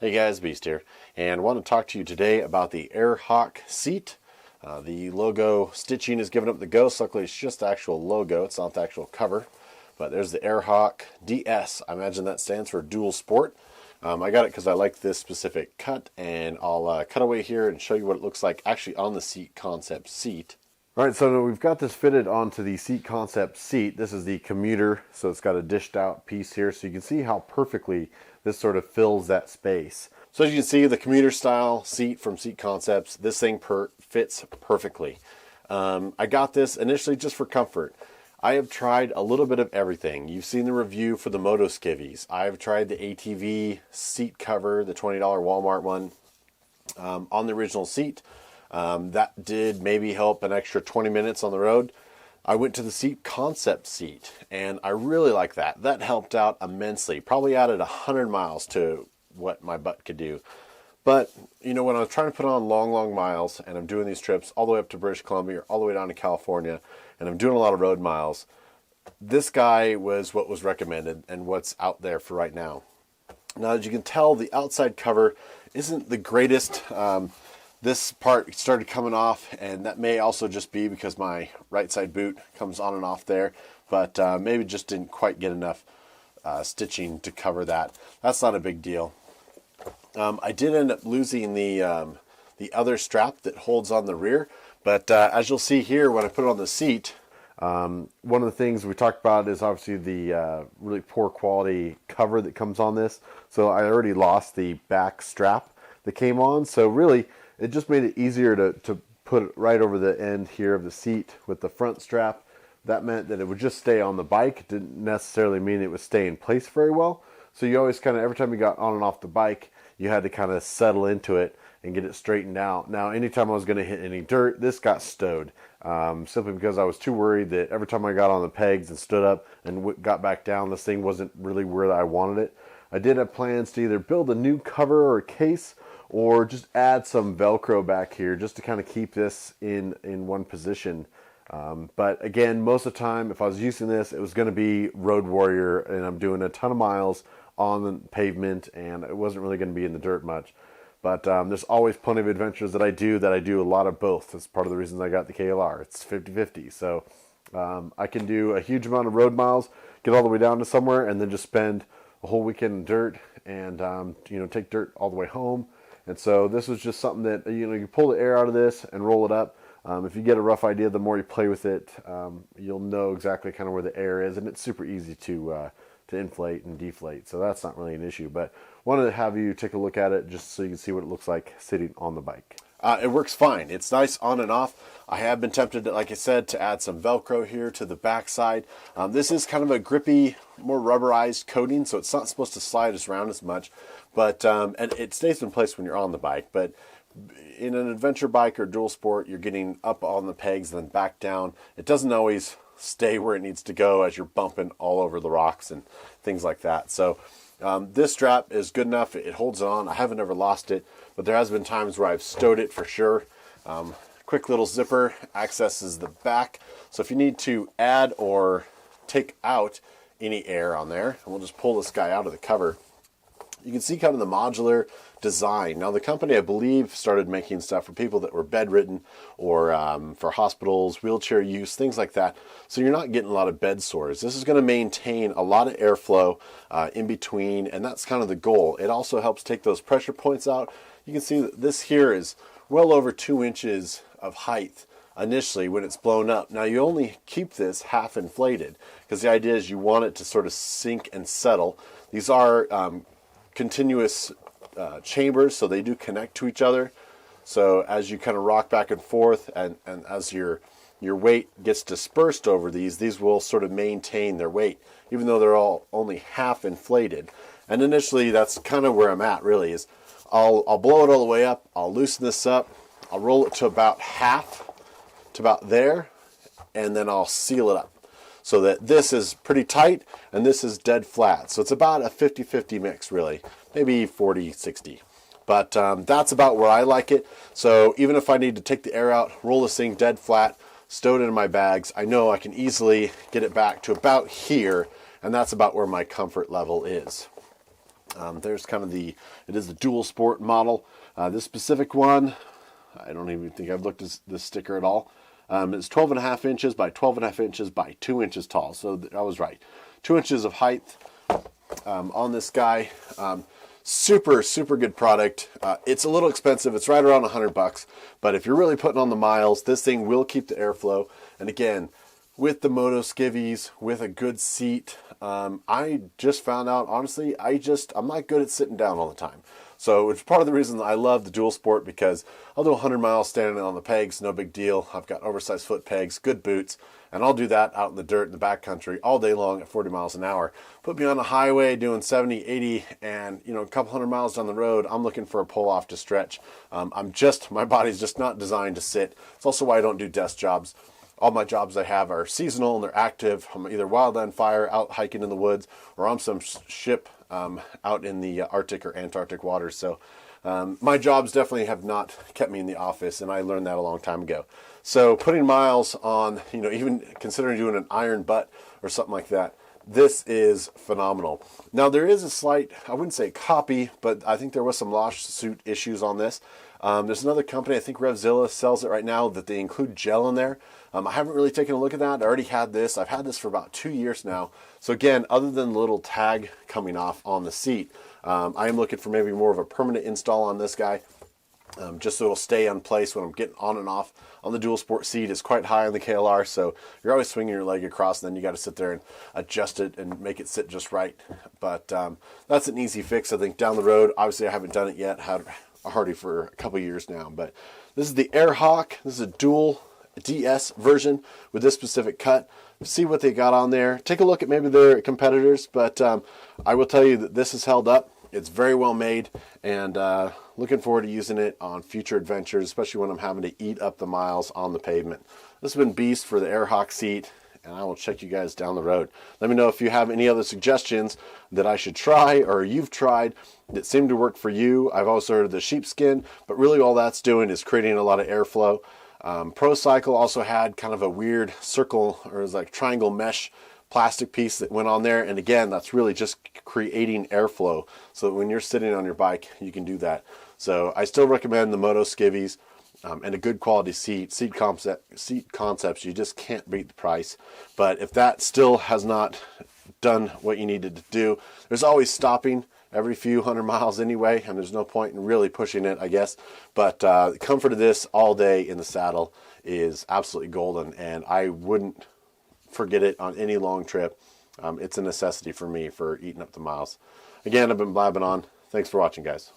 Hey guys, Beast here, and I want to talk to you today about the Airhawk seat. The logo stitching is giving up the ghost. Luckily, it's just the actual logo, it's not the actual cover. But there's the Airhawk DS. I imagine that stands for Dual Sport. I got it because I like this specific cut, and I'll cut away here and show you what it looks like actually on the seat concept seat. All right, so we've got this fitted onto the seat concept seat. This is the commuter, so it's got a dished out piece here, so you can see how perfectly this sort of fills that space. So as you can see, the commuter style seat from Seat Concepts, this thing fits perfectly. I got this initially just for comfort. I have tried a little bit of everything. You've seen the review for the Moto Skivvies. I've tried the ATV seat cover, the $20 Walmart one, on the original seat. That did maybe help an extra 20 minutes on the road. I went to the Seat Concept seat, and I really like that. That helped out immensely. Probably added 100 miles to what my butt could do. But, you know, when I was trying to put on long miles, and I'm doing these trips all the way up to British Columbia, or all the way down to California, and I'm doing a lot of road miles, this guy was what was recommended and what's out there for right now. Now, as you can tell, the outside cover isn't the greatest. This part started coming off, and that may also just be because my right side boot comes on and off there, but maybe just didn't quite get enough stitching to cover that. That's not a big deal. I did end up losing the other strap that holds on the rear, but as you'll see here when I put it on the seat, one of the things we talked about is obviously the really poor quality cover that comes on this. So I already lost the back strap that came on, so really it just made it easier to put it right over the end here of the seat with the front strap. That meant that it would just stay on the bike. It didn't necessarily mean it would stay in place very well. So you always kind of, every time you got on and off the bike, you had to kind of settle into it and get it straightened out. Now, anytime I was going to hit any dirt, this got stowed. Simply because I was too worried that every time I got on the pegs and stood up and got back down, this thing wasn't really where I wanted it. I did have plans to either build a new cover or a case, or just add some Velcro back here just to kind of keep this in one position. But again, most of the time, if I was using this, it was going to be road warrior, and I'm doing a ton of miles on the pavement, and it wasn't really going to be in the dirt much. But there's always plenty of adventures that I do a lot of both. That's part of the reasons I got the KLR. It's 50-50. So I can do a huge amount of road miles, get all the way down to somewhere, and then just spend a whole weekend in dirt and take dirt all the way home. And so this was just something that, you pull the air out of this and roll it up. If you get a rough idea, the more you play with it, you'll know exactly kind of where the air is, and it's super easy to inflate and deflate. So that's not really an issue, but wanted to have you take a look at it just so you can see what it looks like sitting on the bike. It works fine. It's nice on and off. I have been tempted, like I said, to add some Velcro here to the back side. This is kind of a grippy, more rubberized coating, so it's not supposed to slide us around as much. But and it stays in place when you're on the bike. But in an adventure bike or dual sport, you're getting up on the pegs, then back down. It doesn't always stay where it needs to go as you're bumping all over the rocks and things like that. So this strap is good enough. It holds on. I haven't ever lost it, but there has been times where I've stowed it for sure. Quick little zipper accesses the back. So if you need to add or take out any air on there, and we'll just pull this guy out of the cover, you can see kind of the modular design. Now the company, I believe, started making stuff for people that were bedridden or for hospitals, wheelchair use, things like that. So you're not getting a lot of bed sores. This is going to maintain a lot of airflow in between, and that's kind of the goal. It also helps take those pressure points out. You can see that this here is well over 2 inches of height initially when it's blown up. Now you only keep this half inflated because the idea is you want it to sort of sink and settle. These are continuous chambers, so they do connect to each other. So as you kind of rock back and forth, and as your weight gets dispersed over these will sort of maintain their weight, even though they're all only half inflated. And initially, that's kind of where I'm at, really, is I'll blow it all the way up, I'll loosen this up, I'll roll it to about half, to about there, and then I'll seal it up so that this is pretty tight and this is dead flat. So it's about a 50-50 mix, really, maybe 40-60. But that's about where I like it. So even if I need to take the air out, roll this thing dead flat, stow it into my bags, I know I can easily get it back to about here, and that's about where my comfort level is. There's kind of it is the dual sport model. This specific one, I don't even think I've looked at this sticker at all. It's 12.5 inches by 12.5 inches by 2 inches tall. So I was right. 2 inches of height on this guy. Super, super good product. It's a little expensive. It's right around $100, but if you're really putting on the miles, this thing will keep the airflow. And again, with the Moto skivvies, with a good seat, I just found out, honestly, I'm not good at sitting down all the time. So it's part of the reason that I love the dual sport, because I'll do 100 miles standing on the pegs, no big deal. I've got oversized foot pegs, good boots, and I'll do that out in the dirt in the backcountry all day long at 40 miles an hour. Put me on a highway doing 70, 80, and a couple hundred miles down the road, I'm looking for a pull-off to stretch. My body's just not designed to sit. It's also why I don't do desk jobs. All my jobs I have are seasonal and they're active. I'm either wildland fire, out hiking in the woods, or on some ship out in the Arctic or Antarctic waters. So my jobs definitely have not kept me in the office, and I learned that a long time ago. So putting miles on, even considering doing an iron butt or something like that, this is phenomenal. Now there is a slight, I wouldn't say copy, but I think there was some lawsuit issues on this. There's another company, I think Revzilla sells it right now, that they include gel in there. I haven't really taken a look at that. I already had this. I've had this for about 2 years now. So again, other than the little tag coming off on the seat, I am looking for maybe more of a permanent install on this guy. Just so it'll stay in place when I'm getting on and off. On the dual sport seat, it's quite high on the KLR, so you're always swinging your leg across, and then you got to sit there and adjust it and make it sit just right. But that's an easy fix, I think, down the road. Obviously, I haven't done it yet. Had a Hardy for a couple years now, but this is the Airhawk. This is a dual DS version with this specific cut. See what they got on there. Take a look at maybe their competitors, but I will tell you that this is held up. It's very well made, and looking forward to using it on future adventures, especially when I'm having to eat up the miles on the pavement. This has been Beast for the Airhawk seat, and I will check you guys down the road. Let me know if you have any other suggestions that I should try or you've tried that seem to work for you. I've also heard of the sheepskin, but really all that's doing is creating a lot of airflow. ProCycle also had kind of a weird circle, or it was like triangle mesh plastic piece that went on there, and again, that's really just creating airflow so that when you're sitting on your bike, you can do that. So I still recommend the Moto skivvies and a good quality seat concepts. You just can't beat the price. But if that still has not done what you needed to do, there's always stopping every few hundred miles anyway, and there's no point in really pushing it, I guess. But the comfort of this all day in the saddle is absolutely golden, and I wouldn't forget it on any long trip. It's a necessity for me for eating up the miles. Again, I've been blabbing on. Thanks for watching, guys.